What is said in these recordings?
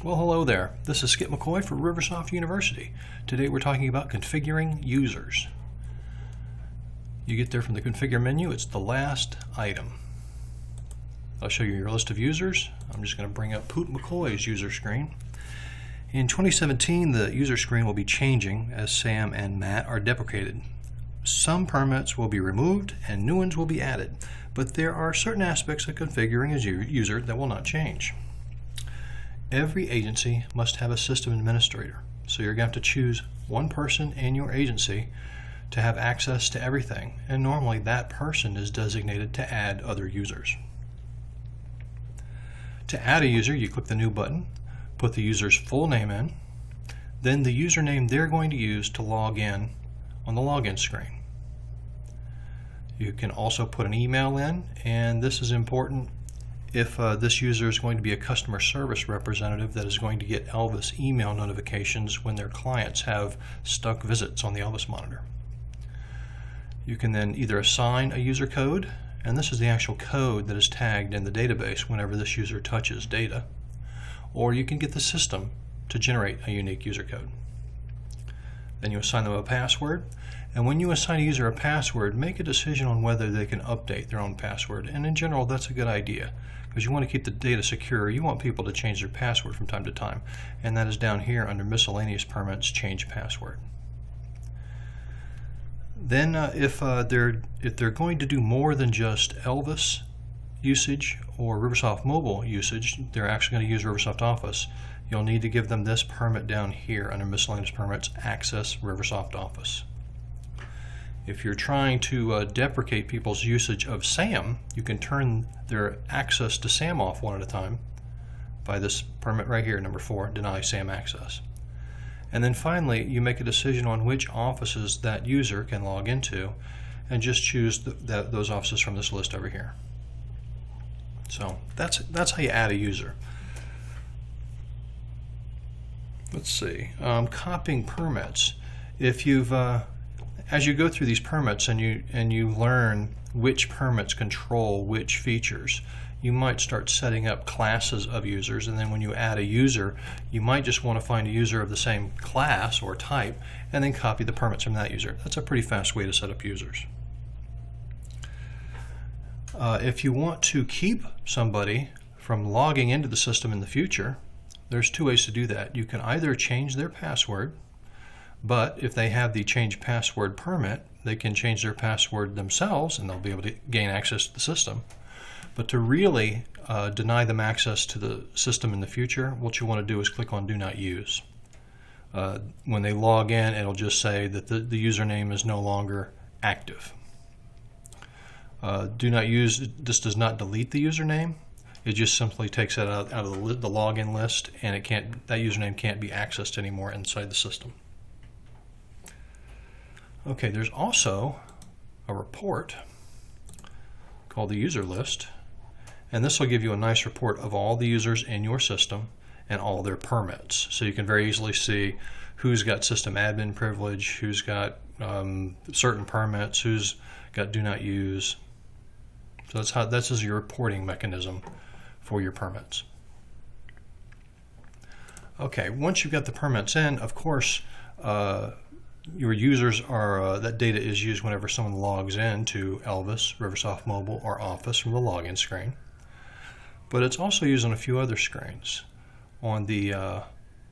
Well, hello there. This is Skip McCoy for Riversoft University. Today we're talking about configuring users. You get there from the configure menu. It's the last item. I'll show you your list of users. I'm just going to bring up Poot McCoy's user screen. In 2017, the user screen will be changing as Sam and Matt are deprecated. Some permits will be removed and new ones will be added, but there are certain aspects of configuring a user that will not change. Every agency must have a system administrator, so you're going to have to choose one person in your agency to have access to everything, and normally that person is designated to add other users. To add a user, you click the New button, put the user's full name in, then the username they're going to use to log in on the login screen. You can also put an email in, and this is important if this user is going to be a customer service representative that is going to get Elvis email notifications when their clients have stuck visits on the Elvis monitor. You can then either assign a user code, and this is the actual code that is tagged in the database whenever this user touches data, or you can get the system to generate a unique user code. Then you assign them a password, and when you assign a user a password, make a decision on whether they can update their own password, and in general that's a good idea because you want to keep the data secure. You want people to change their password from time to time, and that is down here under miscellaneous permits, change password. Then if they're going to do more than just Elvis usage or Riversoft Mobile usage, they're actually going to use Riversoft Office, you'll need to give them this permit down here under miscellaneous permits, access Riversoft Office. If you're trying to deprecate people's usage of SAM, you can turn their access to SAM off one at a time by this permit right here, number 4, deny SAM access. And then finally, you make a decision on which offices that user can log into and just choose those offices from this list over here. So that's how you add a user. Let's see, copying permits. If you've as you go through these permits and you learn which permits control which features, you might start setting up classes of users, and then when you add a user, you might just want to find a user of the same class or type and then copy the permits from that user. That's a pretty fast way to set up users. If you want to keep somebody from logging into the system in the future, there's 2 ways to do that. You can either change their password, but if they have the change password permit, they can change their password themselves and they'll be able to gain access to the system. But to really deny them access to the system in the future, what you want to do is click on Do Not Use. When they log in, it'll just say that the username is no longer active. Do Not Use, this does not delete the username. It just simply takes it out of the login list, and that username can't be accessed anymore inside the system. Okay, there's also a report called the user list, and this will give you a nice report of all the users in your system and all their permits. So you can very easily see who's got system admin privilege, who's got certain permits, who's got do not use. So this is your reporting mechanism for your permits. Okay, once you've got the permits in, of course, your users are, that data is used whenever someone logs in to Elvis, Riversoft Mobile, or Office from the login screen. But it's also used on a few other screens. On the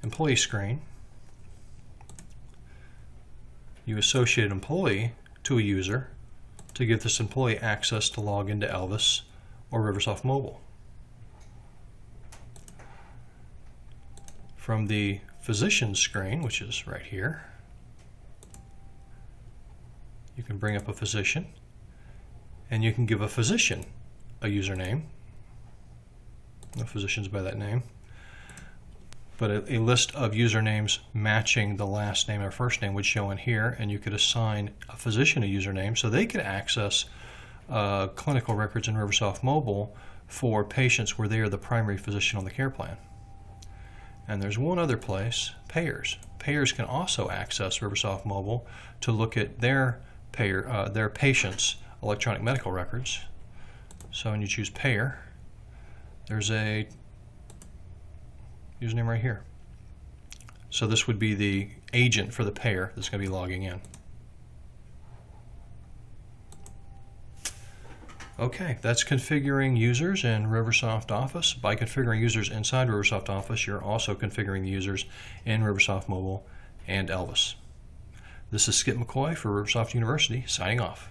employee screen, you associate an employee to a user to give this employee access to log into Elvis or Riversoft Mobile. From the physician screen, which is right here, you can bring up a physician, and you can give a physician a username. No physicians by that name, but a list of usernames matching the last name or first name would show in here, and you could assign a physician a username so they could access clinical records in Riversoft Mobile for patients where they are the primary physician on the care plan. And there's one other place, payers. Payers can also access Riversoft Mobile to look at their patients' electronic medical records. So when you choose payer, there's a username right here. So this would be the agent for the payer that's going to be logging in. Okay, that's configuring users in Riversoft Office. By configuring users inside Riversoft Office, you're also configuring the users in Riversoft Mobile and Elvis. This is Skip McCoy for Riversoft University, signing off.